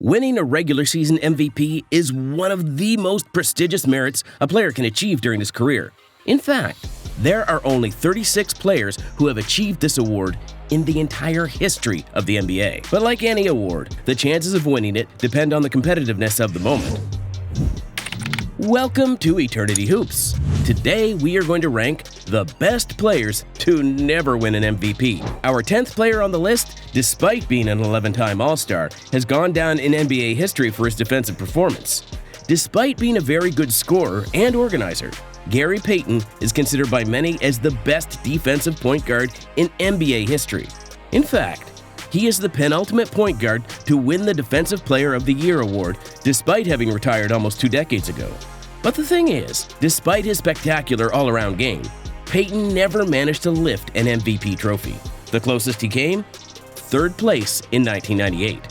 Winning a regular season MVP is one of the most prestigious merits a player can achieve during his career. In fact, there are only 36 players who have achieved this award in the entire history of the NBA. But like any award, the chances of winning it depend on the competitiveness of the moment. Welcome to Eternity Hoops. Today we are going to rank the best players to never win an MVP. Our 10th player on the list, despite being an 11-time All-Star, has gone down in NBA history for his defensive performance. Despite being a very good scorer and organizer, Gary Payton is considered by many as the best defensive point guard in NBA history. In fact, he is the penultimate point guard to win the Defensive Player of the Year award, despite having retired almost 2 decades ago. But the thing is, despite his spectacular all-around game, Payton never managed to lift an MVP trophy. The closest he came? 3rd place in 1998.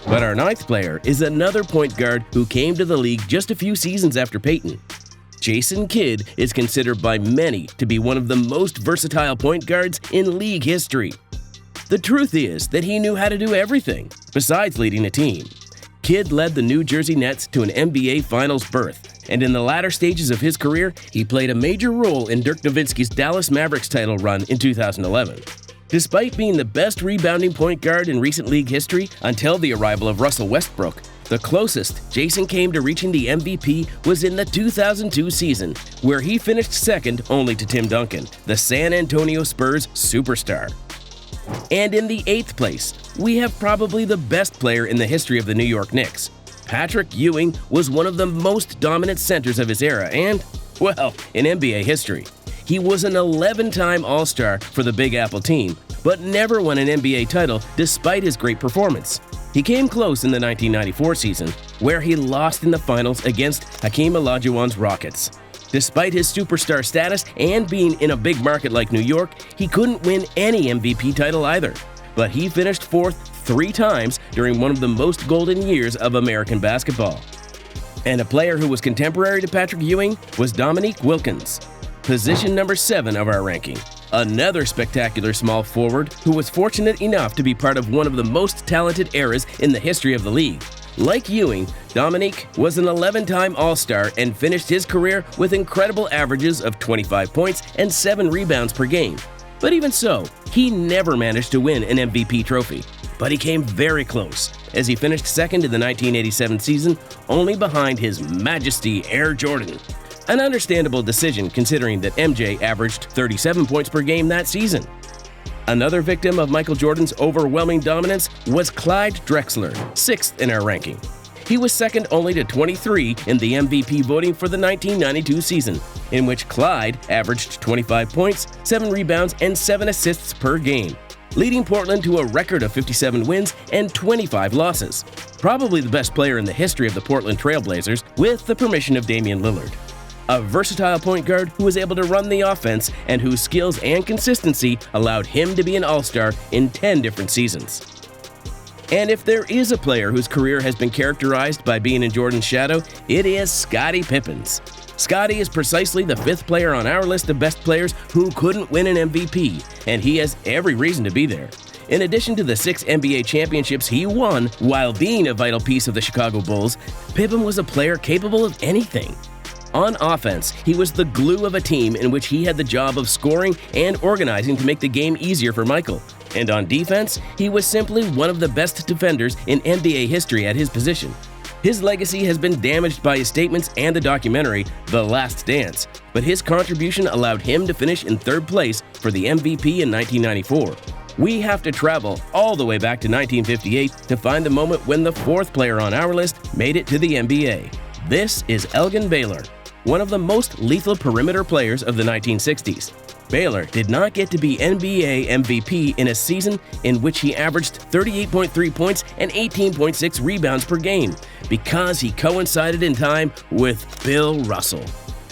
But our 9th player is another point guard who came to the league just a few seasons after Payton. Jason Kidd is considered by many to be one of the most versatile point guards in league history. The truth is that he knew how to do everything, besides leading a team. Kidd led the New Jersey Nets to an NBA Finals berth, and in the latter stages of his career, he played a major role in Dirk Nowitzki's Dallas Mavericks title run in 2011. Despite being the best rebounding point guard in recent league history until the arrival of Russell Westbrook, the closest Jason came to reaching the MVP was in the 2002 season, where he finished second only to Tim Duncan, the San Antonio Spurs superstar. And in the 8th place, we have probably the best player in the history of the New York Knicks. Patrick Ewing was one of the most dominant centers of his era and, well, in NBA history. He was an 11-time All-Star for the Big Apple team, but never won an NBA title despite his great performance. He came close in the 1994 season, where he lost in the finals against Hakeem Olajuwon's Rockets. Despite his superstar status and being in a big market like New York, he couldn't win any MVP title either. But he finished 4th 3 times during one of the most golden years of American basketball. And a player who was contemporary to Patrick Ewing was Dominique Wilkins, position number 7 of our ranking. Another spectacular small forward who was fortunate enough to be part of one of the most talented eras in the history of the league. Like Ewing, Dominique was an 11-time All-Star and finished his career with incredible averages of 25 points and 7 rebounds per game. But even so, he never managed to win an MVP trophy. But he came very close, as he finished second in the 1987 season, only behind His Majesty Air Jordan. An understandable decision considering that MJ averaged 37 points per game that season. Another victim of Michael Jordan's overwhelming dominance was Clyde Drexler, 6th in our ranking. He was second only to 23 in the MVP voting for the 1992 season, in which Clyde averaged 25 points, 7 rebounds, and 7 assists per game, leading Portland to a record of 57 wins and 25 losses. Probably the best player in the history of the Portland Trail Blazers, with the permission of Damian Lillard. A versatile point guard who was able to run the offense and whose skills and consistency allowed him to be an All-Star in 10 different seasons. And if there is a player whose career has been characterized by being in Jordan's shadow, it is Scottie Pippen's. Scottie is precisely the 5th player on our list of best players who couldn't win an MVP, and he has every reason to be there. In addition to the 6 NBA championships he won while being a vital piece of the Chicago Bulls, Pippen was a player capable of anything. On offense, he was the glue of a team in which he had the job of scoring and organizing to make the game easier for Michael. And on defense, he was simply one of the best defenders in NBA history at his position. His legacy has been damaged by his statements and the documentary, The Last Dance, but his contribution allowed him to finish in 3rd place for the MVP in 1994. We have to travel all the way back to 1958 to find the moment when the 4th player on our list made it to the NBA. This is Elgin Baylor, one of the most lethal perimeter players of the 1960s. Baylor did not get to be NBA MVP in a season in which he averaged 38.3 points and 18.6 rebounds per game because he coincided in time with Bill Russell.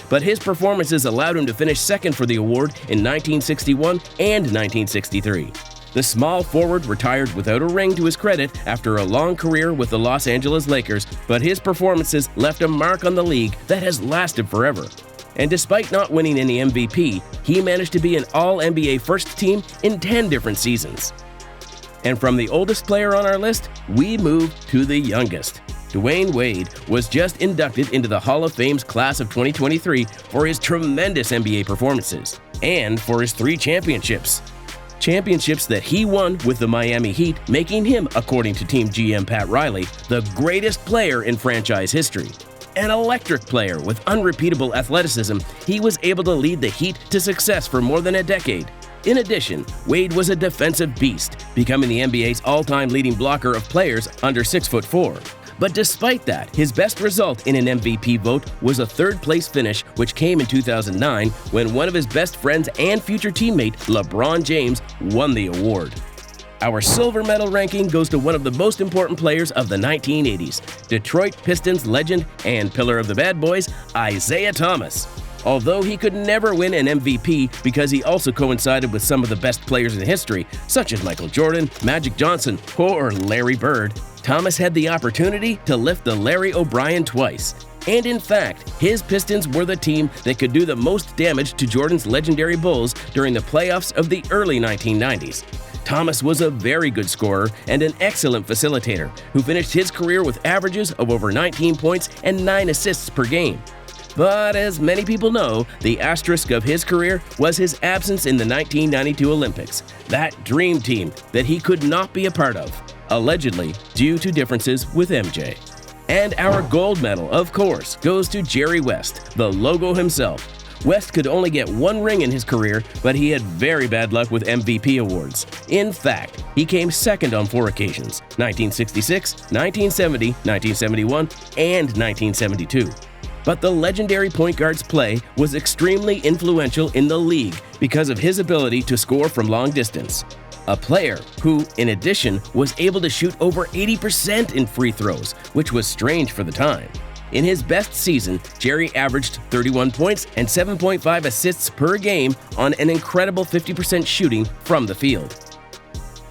But his performances allowed him to finish second for the award in 1961 and 1963. The small forward retired without a ring to his credit after a long career with the Los Angeles Lakers, but his performances left a mark on the league that has lasted forever. And despite not winning any MVP, he managed to be an All-NBA first team in 10 different seasons. And from the oldest player on our list, we move to the youngest. Dwyane Wade was just inducted into the Hall of Fame's class of 2023 for his tremendous NBA performances and for his 3 championships. Championships that he won with the Miami Heat, making him, according to Team GM Pat Riley, the greatest player in franchise history. An electric player with unrepeatable athleticism, he was able to lead the Heat to success for more than a decade. In addition, Wade was a defensive beast, becoming the NBA's all-time leading blocker of players under 6'4". But despite that, his best result in an MVP vote was a third-place finish, which came in 2009 when one of his best friends and future teammate, LeBron James, won the award. Our silver medal ranking goes to one of the most important players of the 1980s, Detroit Pistons legend and pillar of the Bad Boys, Isiah Thomas. Although he could never win an MVP because he also coincided with some of the best players in history, such as Michael Jordan, Magic Johnson, or Larry Bird, Thomas had the opportunity to lift the Larry O'Brien twice. And in fact, his Pistons were the team that could do the most damage to Jordan's legendary Bulls during the playoffs of the early 1990s. Thomas was a very good scorer and an excellent facilitator who finished his career with averages of over 19 points and 9 assists per game. But as many people know, the asterisk of his career was his absence in the 1992 Olympics, that dream team that he could not be a part of, allegedly due to differences with MJ. And our gold medal, of course, goes to Jerry West, the logo himself. West could only get 1 ring in his career, but he had very bad luck with MVP awards. In fact, he came second on 4 occasions, 1966, 1970, 1971, and 1972. But the legendary point guard's play was extremely influential in the league because of his ability to score from long distance. A player who, in addition, was able to shoot over 80% in free throws, which was strange for the time. In his best season, Jerry averaged 31 points and 7.5 assists per game on an incredible 50% shooting from the field.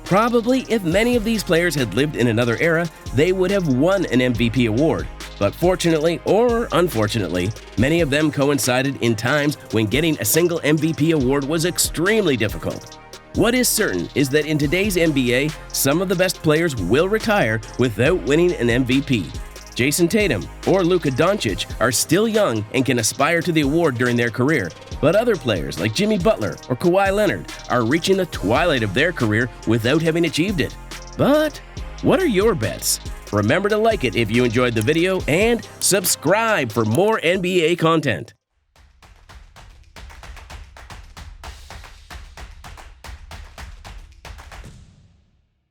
Probably, if many of these players had lived in another era, they would have won an MVP award. But fortunately, or unfortunately, many of them coincided in times when getting a single MVP award was extremely difficult. What is certain is that in today's NBA, some of the best players will retire without winning an MVP. Jason Tatum or Luka Doncic are still young and can aspire to the award during their career, but other players like Jimmy Butler or Kawhi Leonard are reaching the twilight of their career without having achieved it. But what are your bets? Remember to like it if you enjoyed the video and subscribe for more NBA content.